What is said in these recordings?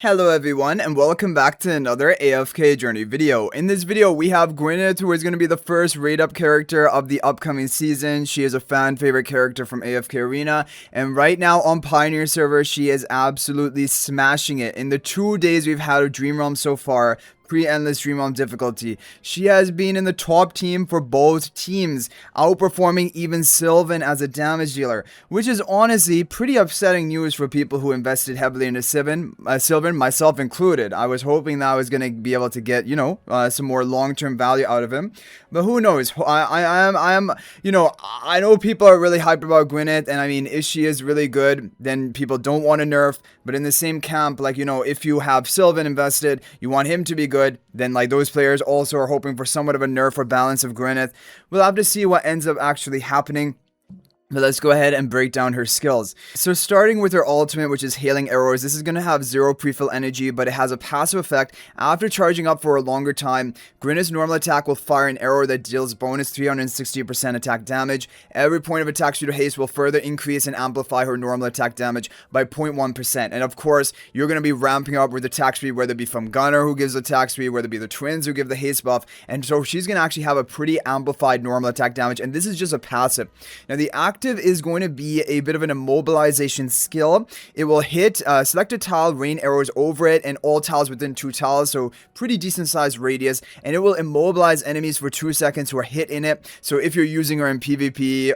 Hello everyone, and welcome back to another AFK journey video. In this video, we have GWYNETH, who is going to be the first raid-up character of the upcoming season. She is a fan favorite character from AFK Arena, and right now on Pioneer server, she is absolutely smashing it. In the 2 days we've had of Dream Realm so far, pre-endless Dream Realm difficulty, she has been in the top team for both teams, outperforming even Sylvan as a damage dealer, which is honestly pretty upsetting news for people who invested heavily into Sylvan, myself included. I was hoping that I was going to be able to get, some more long-term value out of him, but who knows. I know people are really hyped about GWYNETH, and I mean, if she is really good, then people don't want to nerf, but in the same camp, if you have Sylvan invested, you want him to be good, then those players also are hoping for somewhat of a nerf or balance of GWYNETH. We'll have to see what ends up actually happening. But let's go ahead and break down her skills. So starting with her ultimate, which is Hailing Arrows, this is going to have 0 pre-fill energy, but it has a passive effect. After charging up for a longer time, GWYNETH's normal attack will fire an arrow that deals bonus 360% attack damage. Every point of attack speed or haste will further increase and amplify her normal attack damage by 0.1%. And of course, you're going to be ramping up with attack speed, whether it be from Gunner, who gives attack speed, whether it be the twins, who give the haste buff. And so she's going to actually have a pretty amplified normal attack damage, and this is just a passive. Now the active is going to be a bit of an immobilization skill. It will hit, select a tile, rain arrows over it, and all tiles within 2 tiles, so pretty decent sized radius, and it will immobilize enemies for 2 seconds who are hit in it. So if you're using her in PvP,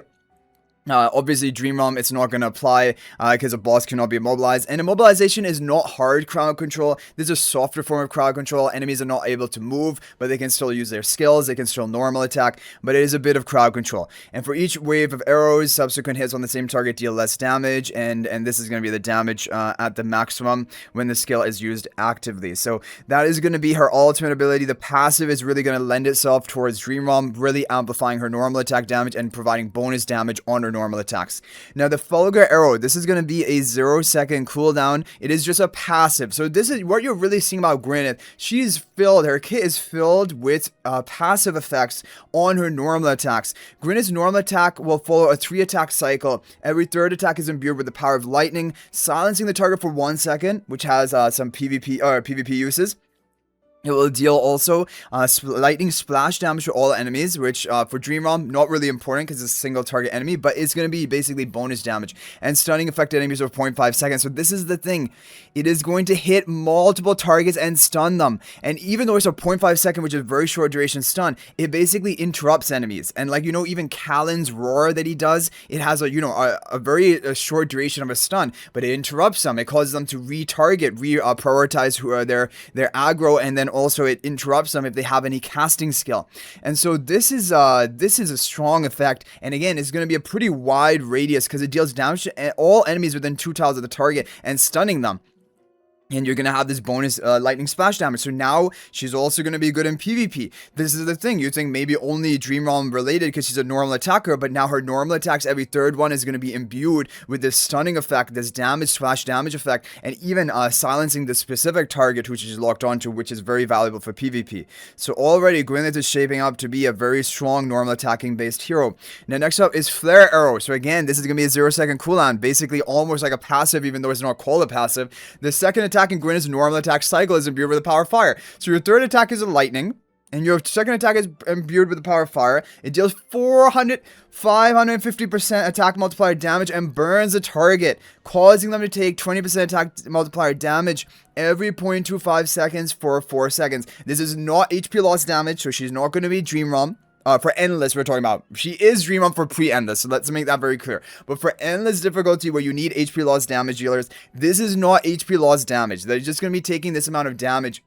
obviously Dream Realm, it's not going to apply because a boss cannot be immobilized, and immobilization is not hard crowd control. This is a softer form of crowd control. Enemies are not able to move, but they can still use their skills, they can still normal attack, but it is a bit of crowd control. And for each wave of arrows, subsequent hits on the same target deal less damage, and this is going to be the damage at the maximum when the skill is used actively. So that is going to be her ultimate ability. The passive is really going to lend itself towards Dream Realm, really amplifying her normal attack damage and providing bonus damage on her normal attacks. Now the Fulgur arrow, this is going to be a 0-second cooldown. It is just a passive. So this is what you're really seeing about GWYNETH. Her kit is filled with passive effects on her normal attacks. GWYNETH's normal attack will follow a 3-attack cycle. Every 3rd attack is imbued with the power of lightning, silencing the target for 1 second, which has some PvP uses. It will deal also lightning splash damage to all enemies, which for Dream Realm, not really important because it's a single target enemy, but it's going to be basically bonus damage. And stunning affected enemies for 0.5 seconds. So this is the thing. It is going to hit multiple targets and stun them. And even though it's a 0.5 second, which is a very short duration stun, it basically interrupts enemies. And even Kallen's roar that he does, it has a very short duration of a stun, but it interrupts them. It causes them to retarget, prioritize who are their aggro, and then also it interrupts them if they have any casting skill. And so this is a strong effect, and again, it's going to be a pretty wide radius because it deals damage to all enemies within 2 tiles of the target and stunning them. And you're going to have this bonus lightning splash damage. So now she's also going to be good in PvP. This is the thing. You think maybe only Dream Realm related because she's a normal attacker, but now her normal attacks, every 3rd one is going to be imbued with this stunning effect, this damage splash damage effect, and even silencing the specific target which she's locked onto, which is very valuable for PvP. So already GWYNETH is shaping up to be a very strong normal attacking based hero. Now next up is Flare Arrow. So again, this is going to be a 0-second cooldown, basically almost like a passive, even though it's not called a passive. The second attack in GWYNETH's normal attack cycle is imbued with the power of fire. So your 3rd attack is a lightning, and your 2nd attack is imbued with the power of fire. It deals 550% attack multiplier damage and burns the target, causing them to take 20% attack multiplier damage every 0.25 seconds for 4 seconds. This is not HP loss damage, so she's not going to be Dream Realm. For Endless, we're talking about. She is Dream Realm for pre-Endless, so let's make that very clear. But for Endless difficulty, where you need HP loss damage dealers, this is not HP loss damage. They're just going to be taking this amount of damage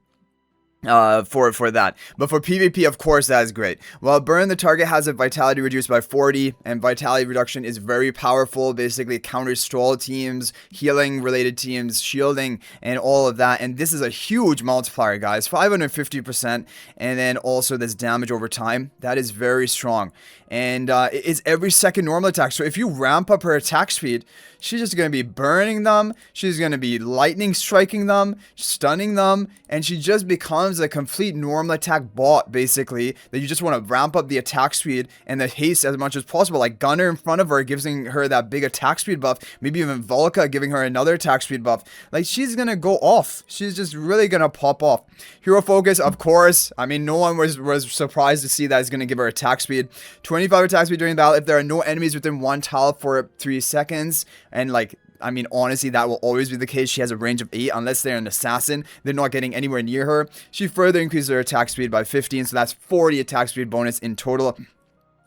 for that. But for PvP, of course, that is great. While Burn, the target has a vitality reduced by 40, and vitality reduction is very powerful. Basically, it counters stall teams, healing related teams, shielding, and all of that. And this is a huge multiplier, guys. 550%, and then also this damage over time. That is very strong. And it's every second normal attack. So if you ramp up her attack speed, she's just going to be burning them. She's going to be lightning striking them, stunning them, and she just becomes becomes a complete normal attack bot, basically, that you just want to ramp up the attack speed and the haste as much as possible. Like Gunner in front of her giving her that big attack speed buff, maybe even Volca giving her another attack speed buff. Like, she's gonna go off. She's just really gonna pop off. Hero Focus, of course. I mean, no one was surprised to see that it's gonna give her attack speed. 25 attack speed during battle if there are no enemies within 1 tile for 3 seconds. And like, I mean, honestly, that will always be the case. She has a range of 8 unless they're an assassin. They're not getting anywhere near her. She further increases her attack speed by 15, so that's 40 attack speed bonus in total.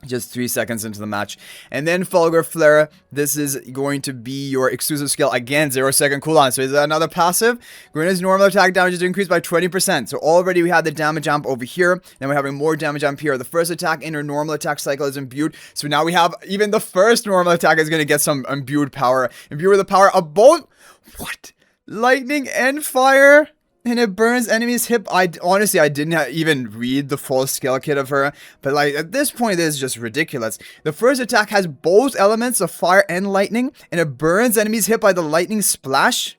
Just 3 seconds into the match. And then Fulgur Flare. This is going to be your exclusive skill. Again, 0-second cooldown. So is that another passive? Gwyneth's normal attack damage is increased by 20%. So already we had the damage amp over here. Then we're having more damage amp here. The first attack in her normal attack cycle is imbued. So now we have even the first normal attack is going to get some imbued power. Imbued with the power of both. What? Lightning and fire? And it burns enemies hip. Honestly, I didn't even read the full skill kit of her. But like, at this point, this is just ridiculous. The first attack has both elements of fire and lightning. And it burns enemies hit by the lightning splash.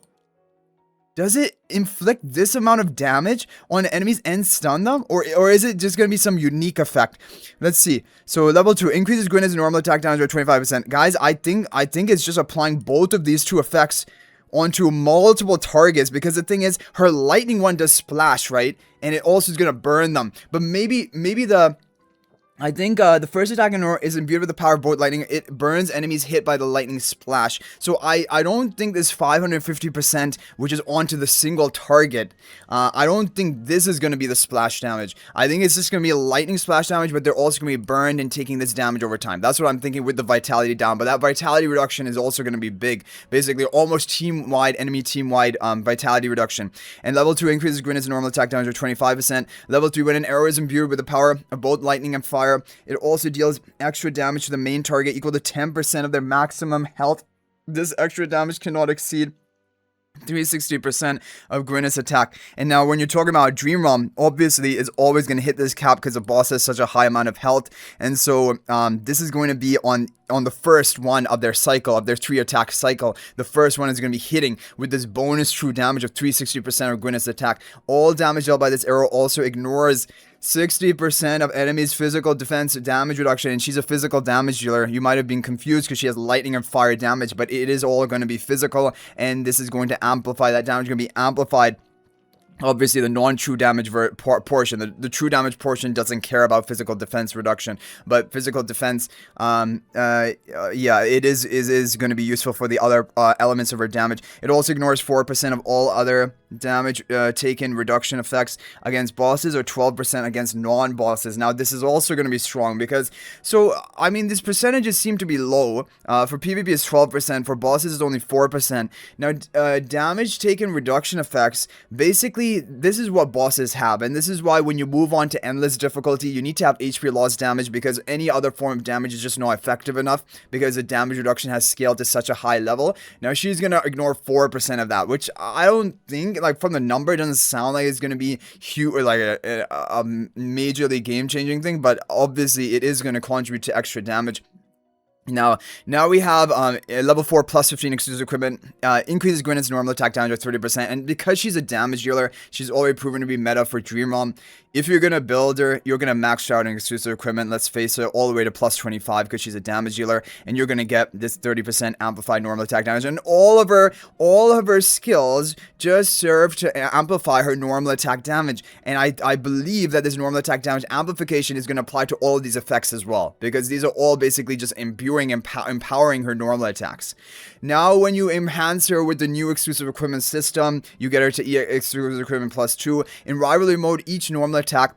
Does it inflict this amount of damage on enemies and stun them? Or is it just going to be some unique effect? Let's see. So level 2 increases Gwyneth's normal attack damage by 25%. Guys, I think it's just applying both of these two effects onto multiple targets, because the thing is, her lightning one does splash, right? And it also is going to burn them. But maybe I think the first attack is imbued with the power of both lightning. It burns enemies hit by the lightning splash. So I don't think this 550%, which is onto the single target, I don't think this is going to be the splash damage. I think it's just going to be a lightning splash damage, but they're also going to be burned and taking this damage over time. That's what I'm thinking with the vitality down. But that vitality reduction is also going to be big. Basically, almost team-wide, enemy team-wide vitality reduction. And level 2 increases Gwyneth's normal attack damage by 25%. Level 3, when an arrow is imbued with the power of both lightning and fire, it also deals extra damage to the main target equal to 10% of their maximum health. This extra damage cannot exceed 360% of Gwyneth's attack. And now when you're talking about Dream Realm, obviously is always going to hit this cap because the boss has such a high amount of health. And so this is going to be on the first one of their cycle, of their 3 attack cycle. The first one is going to be hitting with this bonus true damage of 360% of Gwyneth's attack. All damage dealt by this arrow also ignores 60% of enemies' physical defense damage reduction, and she's a physical damage dealer. You might have been confused because she has lightning and fire damage, but it is all going to be physical, and this is going to amplify that damage. Going to be amplified. Obviously, the non-true damage portion, the true damage portion doesn't care about physical defense reduction, but physical defense, yeah, it is going to be useful for the other elements of her damage. It also ignores 4% of all other damage taken reduction effects against bosses, or 12% against non-bosses. Now, this is also going to be strong because, so, I mean, these percentages seem to be low. For PvP, it's 12%. For bosses, it's only 4%. Now, damage taken reduction effects, basically, this is what bosses have, and this is why when you move on to endless difficulty, you need to have HP loss damage, because any other form of damage is just not effective enough, because the damage reduction has scaled to such a high level. Now she's gonna ignore 4% of that, which I don't think, like, from the number, it doesn't sound like it's gonna be huge or like a majorly game-changing thing, but obviously it is gonna contribute to extra damage. Now we have level 4 plus 15 exclusive equipment, increases Gwyneth's normal attack damage by 30%, and because she's a damage dealer, she's already proven to be meta for Dream Realm. If you're going to build her, you're going to max out on exclusive equipment, let's face it, all the way to plus 25, because she's a damage dealer, and you're going to get this 30% amplified normal attack damage, and all of her skills just serve to amplify her normal attack damage. And I believe that this normal attack damage amplification is going to apply to all of these effects as well, because these are all basically just imbuing, empowering her normal attacks. Now, when you enhance her with the new exclusive equipment system, you get her to exclusive equipment plus 2. In rivalry mode, each normal attack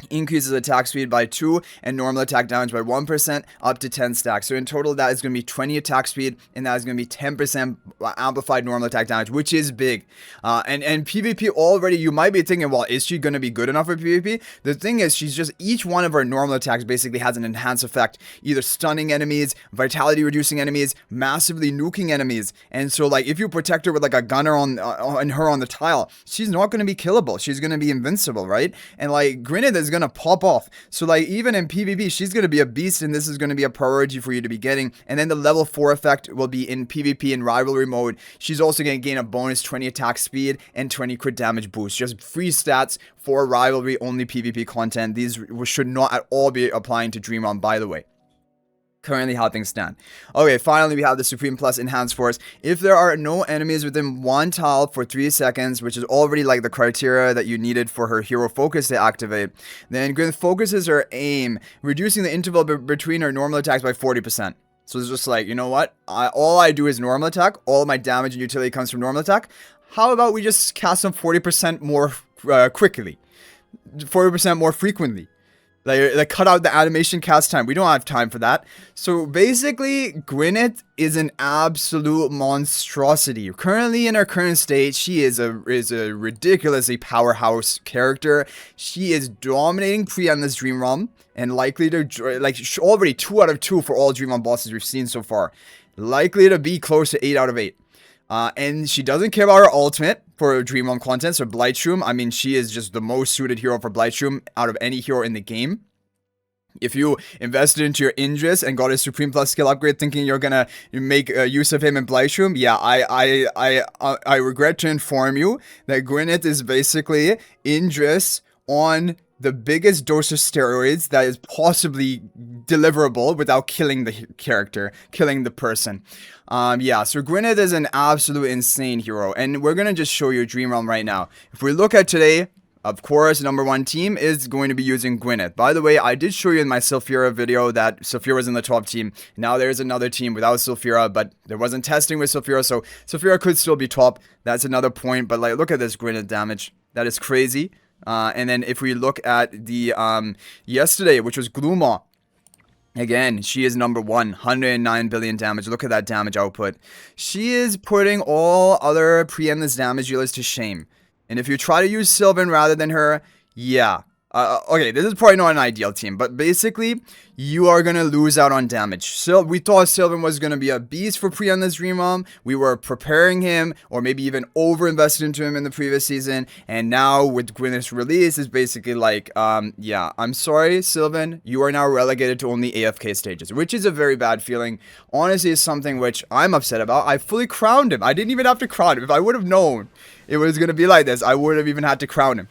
increases attack speed by 2 and normal attack damage by 1% up to 10 stacks. So in total, that is going to be 20 attack speed, and that is going to be 10% amplified normal attack damage, which is big. And PvP already, you might be thinking, well, is she going to be good enough for PvP? The thing is, she's just, each one of her normal attacks basically has an enhanced effect, either stunning enemies, vitality reducing enemies, massively nuking enemies. And so, like, if you protect her with like a gunner on her on the tile, she's not going to be killable. She's going to be invincible, right? And like, Gwyneth is gonna pop off. So like even in PvP, she's gonna be a beast, and this is gonna be a priority for you to be getting. And then the level 4 effect will be in PvP and rivalry mode. She's also gonna gain a bonus 20 attack speed and 20 crit damage boost. Just free stats for rivalry only PvP content. These should not at all be applying to Dream On, by the way. Currently how things stand. Okay, finally we have the Supreme Plus Enhanced Force. If there are no enemies within 1 tile for 3 seconds, which is already like the criteria that you needed for her hero focus to activate, then Gwyneth focuses her aim, reducing the interval between her normal attacks by 40%. So it's just like, you know what? All I do is normal attack. All of my damage and utility comes from normal attack. How about we just cast them 40% more quickly? 40% more frequently? Like cut out the animation cast time. We don't have time for that. So basically, Gwyneth is an absolute monstrosity. Currently, in her current state, she is a ridiculously powerhouse character. She is dominating pre-endless Dream Realm and likely to, like, already 2 out of 2 for all Dream Realm bosses we've seen so far. Likely to be close to 8 out of 8. And she doesn't care about her ultimate for Dream Realm content, so Blightshroom. I mean, she is just the most suited hero for Blightshroom out of any hero in the game. If you invested into your Indris and got a Supreme Plus skill upgrade thinking you're gonna make use of him in Blightshroom, yeah, I regret to inform you that Gwyneth is basically Indris on the biggest dose of steroids that is possibly deliverable without killing the character, killing the person. Yeah, so Gwyneth is an absolute insane hero, and we're gonna just show you Dream Realm right now. If we look at today, of course, #1 team is going to be using Gwyneth. By the way, I did show you in my Sylphira video that Sylphira was in the top team. Now there's another team without Sylphira, but there wasn't testing with Sylphira, so Sylphira could still be top. That's another point, but like, look at this Gwyneth damage. That is crazy. And then if we look at the yesterday, which was Glooma, again, she is #1, 109 billion damage. Look at that damage output. She is putting all other pre-endless damage dealers to shame. And if you try to use Sylvan rather than her, yeah. Okay, this is probably not an ideal team, but basically, you are going to lose out on damage. We thought Sylvan was going to be a beast for pre-endless Dream Realm. We were preparing him, or maybe even over-invested into him in the previous season. And now, with Gwyneth's release, it's basically like, yeah, I'm sorry, Sylvan, you are now relegated to only AFK stages, which is a very bad feeling. Honestly, it's something which I'm upset about. I fully crowned him. I didn't even have to crown him. If I would have known it was going to be like this, I would have even had to crown him.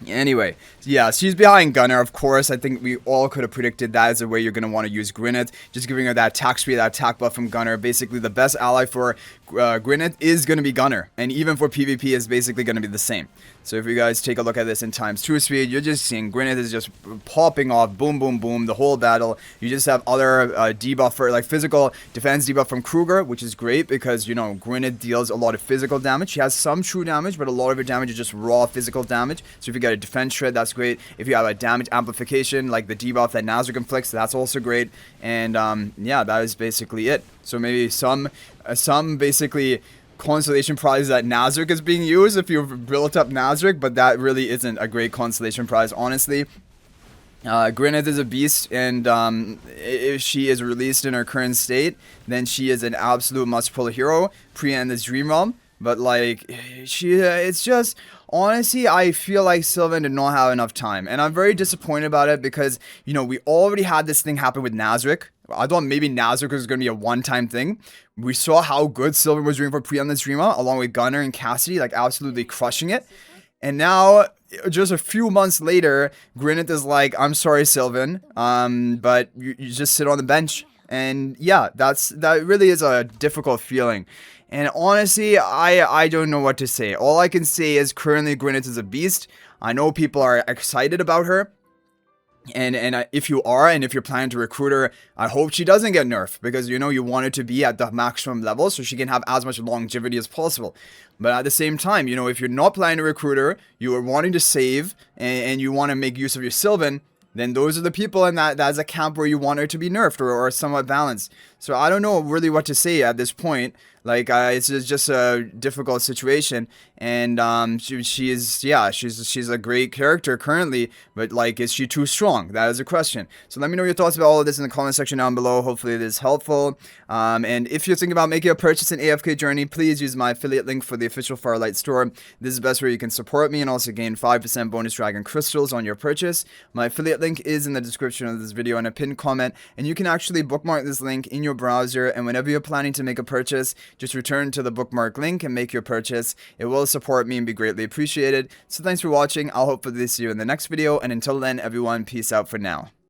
Anyway, yeah, she's behind Gunnar, of course. I think we all could have predicted that is the way you're going to want to use Gwyneth. Just giving her that attack speed, that attack buff from Gunnar. Basically, the best ally for Gwyneth is going to be Gunnar. And even for PvP, is basically going to be the same. So if you guys take a look at this in ×2 speed, you're just seeing Gwyneth is just popping off, boom, boom, boom, the whole battle. You just have other debuffer, like physical defense debuff from Kruger, which is great because, you know, Gwyneth deals a lot of physical damage. She has some true damage, but a lot of her damage is just raw physical damage. So if you get a defense shred, that's great. If you have a damage amplification, like the debuff that Nazarick inflicts, that's also great. And yeah, that is basically it. So maybe some basically constellation prize that Nazarick is being used if you've built up Nazarick, but that really isn't a great constellation prize, honestly. Gwyneth is a beast, and if she is released in her current state, then she is an absolute must-pull hero pre-endless Dream Realm. But like, it's just, honestly, I feel like Sylvan did not have enough time, and I'm very disappointed about it because, you know, we already had this thing happen with Nazarick. I thought maybe Nazarick was going to be a one-time thing. We saw how good Sylvan was doing for pre-endless Dream Realm, along with Gunnar and Cassidy, like absolutely crushing it. And now, just a few months later, Gwyneth is like, I'm sorry, Sylvan, but you just sit on the bench. And yeah, that really is a difficult feeling. And honestly, I don't know what to say. All I can say is currently Gwyneth is a beast. I know people are excited about her. And if you are, and if you're planning to recruit her, I hope she doesn't get nerfed, because, you know, you want her to be at the maximum level so she can have as much longevity as possible. But at the same time, you know, if you're not planning to recruit her, you are wanting to save, and you want to make use of your Sylvan, then those are the people in that's a camp where you want her to be nerfed or somewhat balanced. So I don't know really what to say at this point. Like it's just a difficult situation, and she is, yeah, she's a great character currently, but like is she too strong? That is a question. So let me know your thoughts about all of this in the comment section down below. Hopefully it is helpful. And if you're thinking about making a purchase in AFK Journey, please use my affiliate link for the official Firelight store. This is the best way you can support me and also gain 5% bonus dragon crystals on your purchase. My affiliate link is in the description of this video and a pinned comment, and you can actually bookmark this link in your browser, and whenever you're planning to make a purchase, just return to the bookmark link and make your purchase. It will support me and be greatly appreciated. So thanks for watching. I'll hopefully see you in the next video, and until then, everyone, peace out for now.